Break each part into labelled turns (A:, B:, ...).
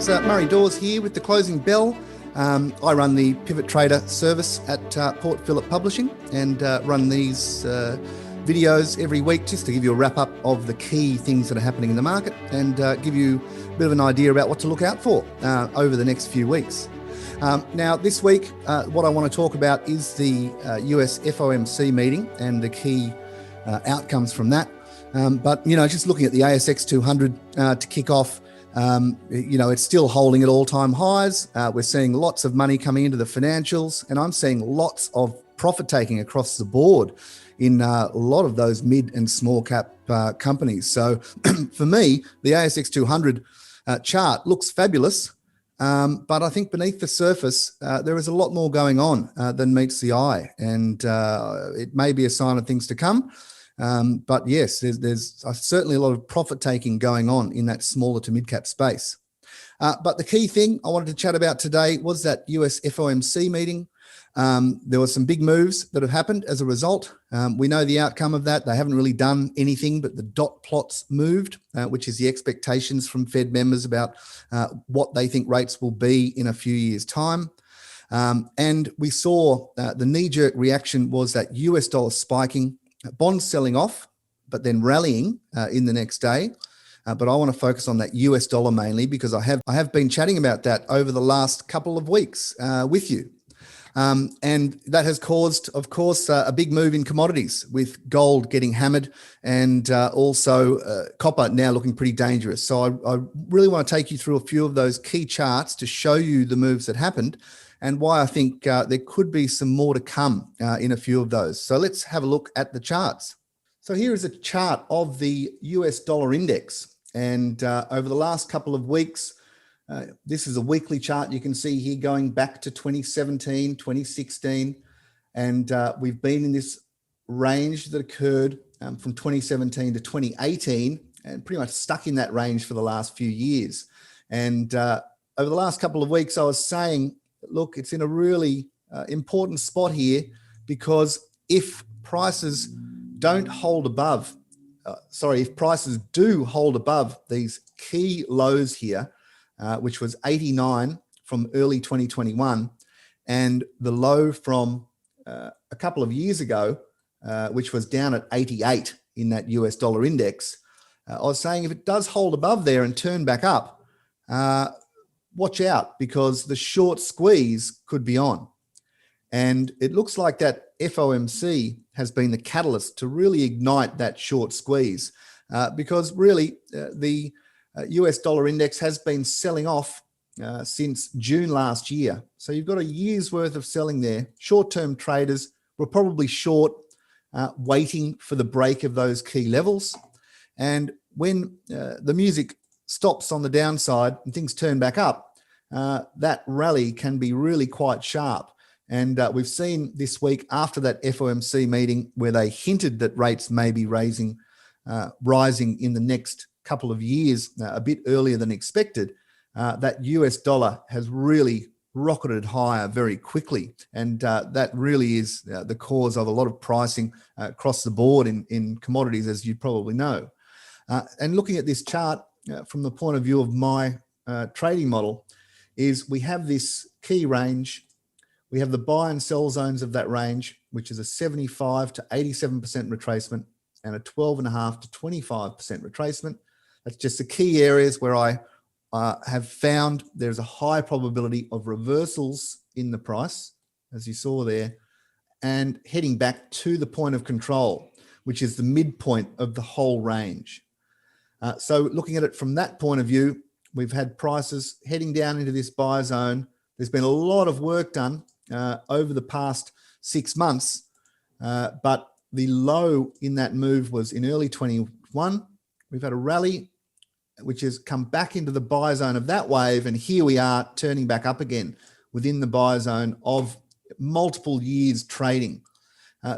A: It's Murray Dawes here with the closing bell. I run the Pivot Trader service at Port Phillip Publishing and run these videos every week just to give you a wrap up of the key things that are happening in the market and give you a bit of an idea about what to look out for over the next few weeks. Now, this week, what I want to talk about is the US FOMC meeting and the key outcomes from that. But, just looking at the ASX 200 to kick off, it's still holding at all-time highs. We're seeing lots of money coming into the financials, and I'm seeing lots of profit taking across the board in a lot of those mid and small cap companies. So for me, the ASX 200 chart looks fabulous, but I think beneath the surface, there is a lot more going on than meets the eye, and it may be a sign of things to come. But yes, there's certainly a lot of profit taking going on in that smaller to mid cap space. But the key thing I wanted to chat about today was that US FOMC meeting. There were some big moves that have happened as a result. We know the outcome of that. They haven't really done anything, but the dot plots moved, which is the expectations from Fed members about what they think rates will be in a few years' time. And we saw the knee-jerk reaction was that US dollar spiking, bonds selling off, but then rallying in the next day. But I want to focus on that US dollar mainly because I have been chatting about that over the last couple of weeks with you. And that has caused, of course, a big move in commodities with gold getting hammered and also copper now looking pretty dangerous. So I really want to take you through a few of those key charts to show you the moves that happened and why I think there could be some more to come in a few of those. So let's have a look at the charts. So here is a chart of the US dollar index. And over the last couple of weeks, this is a weekly chart you can see here going back to 2017, 2016. And we've been in this range that occurred from 2017 to 2018 and pretty much stuck in that range for the last few years. And over the last couple of weeks, I was saying, look, it's in a really important spot here because if prices don't hold above, if prices do hold above these key lows here, which was 89 from early 2021, and the low from a couple of years ago, which was down at 88 in that US dollar index, I was saying if it does hold above there and turn back up, watch out because the short squeeze could be on. And it looks like that FOMC has been the catalyst to really ignite that short squeeze because really the US dollar index has been selling off since June last year. So you've got a year's worth of selling there. Short-term traders were probably short, waiting for the break of those key levels. And when the music stops on the downside and things turn back up, that rally can be really quite sharp. And we've seen this week after that FOMC meeting where they hinted that rates may be rising in the next couple of years, a bit earlier than expected, that US dollar has really rocketed higher very quickly. And that really is the cause of a lot of pricing across the board in commodities, as you probably know. And looking at this chart from the point of view of my trading model is we have this key range. We have the buy and sell zones of that range, which is a 75 to 87% retracement and a 12.5 to 25% retracement. That's just the key areas where I have found there's a high probability of reversals in the price, as you saw there, and heading back to the point of control, which is the midpoint of the whole range. So looking at it from that point of view, we've had prices heading down into this buy zone. There's been a lot of work done over the past 6 months, but the low in that move was in early 21. We've had a rally, which has come back into the buy zone of that wave, and here we are turning back up again within the buy zone of multiple years trading.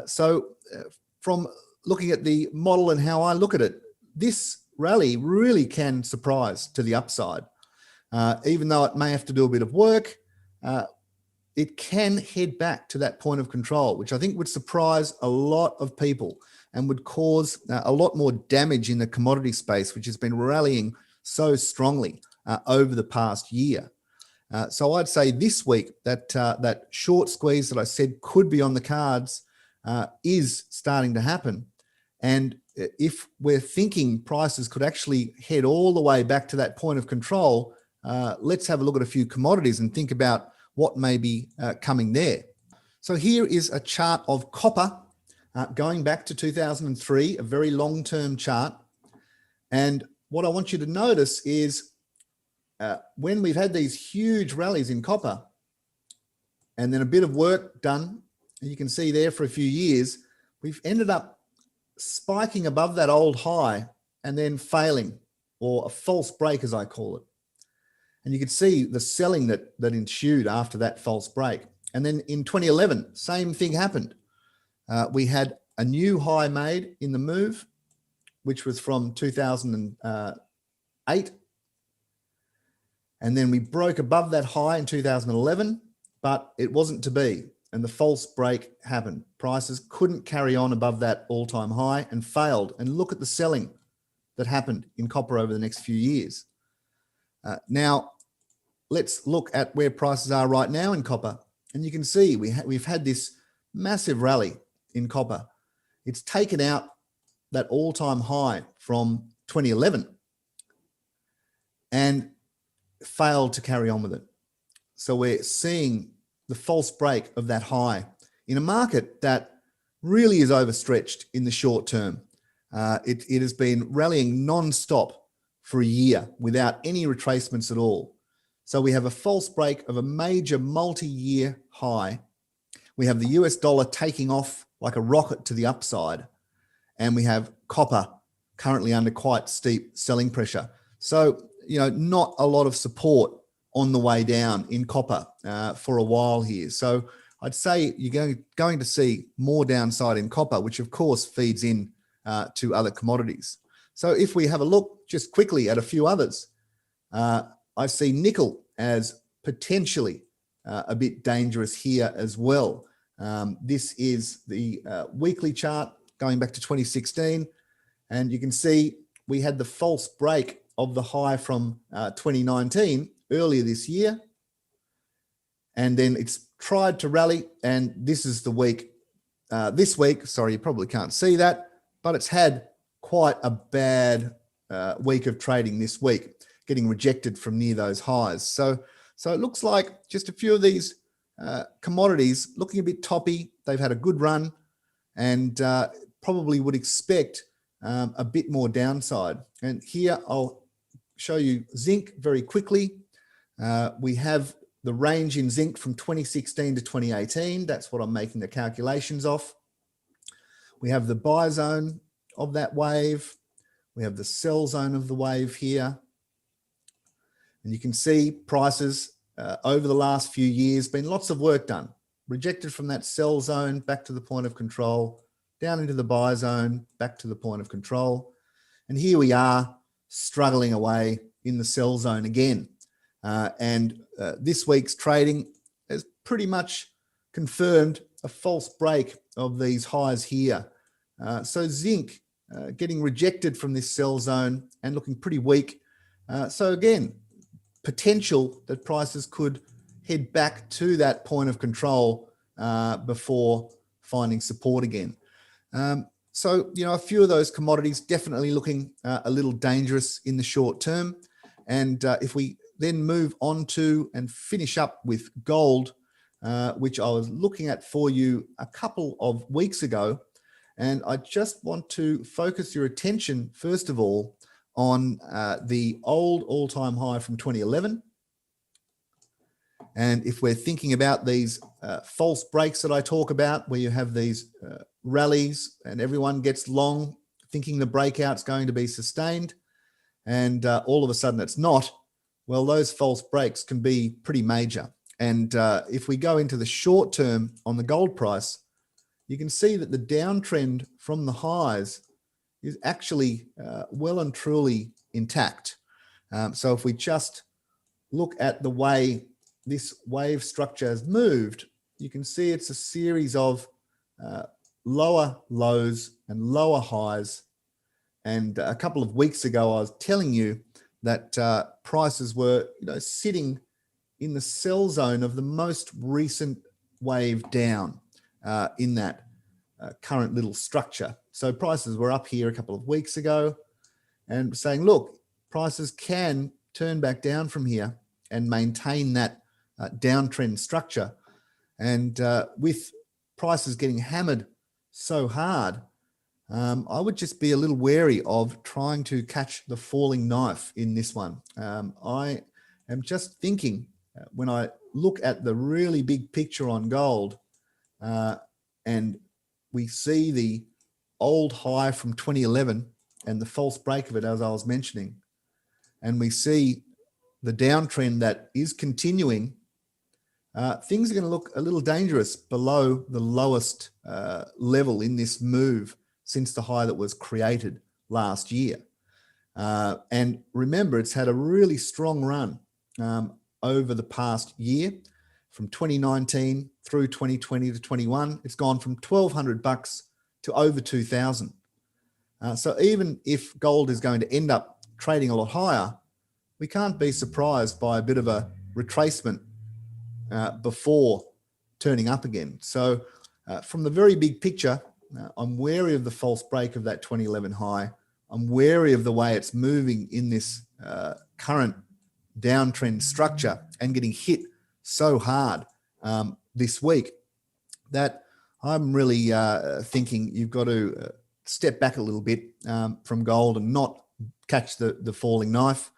A: So from looking at the model and how I look at it, this rally really can surprise to the upside. Even though it may have to do a bit of work, it can head back to that point of control, which I think would surprise a lot of people and would cause a lot more damage in the commodity space, which has been rallying so strongly over the past year. So I'd say this week that that short squeeze that I said could be on the cards is starting to happen. And if we're thinking prices could actually head all the way back to that point of control, let's have a look at a few commodities and think about what may be coming there. So here is a chart of copper going back to 2003, a very long-term chart. And what I want you to notice is when we've had these huge rallies in copper and then a bit of work done, and you can see there for a few years, we've ended up spiking above that old high and then failing, or a false break as I call it. And you can see the selling that ensued after that false break. And then in 2011, same thing happened. We had a new high made in the move, which was from 2008. And then we broke above that high in 2011, but it wasn't to be. And the false break happened. Prices couldn't carry on above that all-time high and failed. And look at the selling that happened in copper over the next few years. Now, let's look at where prices are right now in copper. And you can see we've had this massive rally in copper. It's taken out that all-time high from 2011 and failed to carry on with it. So we're seeing the false break of that high in a market that really is overstretched in the short term. It has been rallying non-stop for a year without any retracements at all. So we have a false break of a major multi-year high. We have the US dollar taking off like a rocket to the upside. And we have copper currently under quite steep selling pressure. So, you know, not a lot of support on the way down in copper for a while here. So I'd say you're going to see more downside in copper, which of course feeds in to other commodities. So if we have a look just quickly at a few others, I see nickel as potentially a bit dangerous here as well. This is the weekly chart going back to 2016. And you can see we had the false break of the high from 2019 earlier this year. And then it's tried to rally. And this is the week, this week, sorry, you probably can't see that, but it's had quite a bad week of trading this week, getting rejected from near those highs. So it looks like just a few of these commodities looking a bit toppy. They've had a good run and probably would expect a bit more downside. And here I'll show you zinc very quickly. We have the range in zinc from 2016 to 2018. That's what I'm making the calculations off. We have the buy zone of that wave. We have the sell zone of the wave here. And you can see prices over the last few years, been lots of work done. Rejected from that sell zone, back to the point of control, down into the buy zone, back to the point of control. And here we are struggling away in the sell zone again. This week's trading has pretty much confirmed a false break of these highs here. So zinc getting rejected from this sell zone and looking pretty weak. So again, potential that prices could head back to that point of control before finding support again. So, you know, a few of those commodities definitely looking a little dangerous in the short term. And if we then move on to and finish up with gold, which I was looking at for you a couple of weeks ago. And I just want to focus your attention, first of all, on the old all-time high from 2011. And if we're thinking about these false breaks that I talk about, where you have these rallies and everyone gets long thinking the breakout's going to be sustained, and all of a sudden it's not, well, those false breaks can be pretty major. And if we go into the short term on the gold price, you can see that the downtrend from the highs is actually well and truly intact. So if we just look at the way this wave structure has moved, you can see it's a series of lower lows and lower highs. And a couple of weeks ago, I was telling you that prices were, sitting in the sell zone of the most recent wave down in that current little structure. So prices were up here a couple of weeks ago and saying, look, prices can turn back down from here and maintain that downtrend structure. And with prices getting hammered so hard, I would just be a little wary of trying to catch the falling knife in this one. I am just thinking when I look at the really big picture on gold and we see the old high from 2011 and the false break of it, as I was mentioning, and we see the downtrend that is continuing, things are going to look a little dangerous below the lowest level in this move since the high that was created last year. And remember, it's had a really strong run over the past year. From 2019 through 2020 to 21, it's gone from $1,200 to over 2,000. So even if gold is going to end up trading a lot higher, we can't be surprised by a bit of a retracement before turning up again. So from the very big picture, I'm wary of the false break of that 2011 high. I'm wary of the way it's moving in this current downtrend structure and getting hit so hard this week that I'm really thinking you've got to step back a little bit from gold and not catch the falling knife.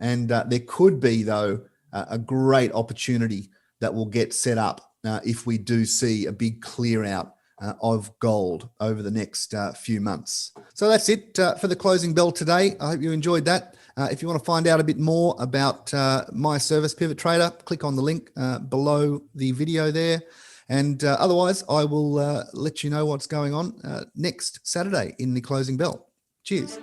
A: And there could be, though, a great opportunity that will get set up if we do see a big clear out of gold over the next few months. So that's it for the closing bell today. I hope you enjoyed that. If you want to find out a bit more about my service, Pivot Trader, click on the link below the video there. And otherwise, I will let you know what's going on next Saturday in the closing bell. Cheers.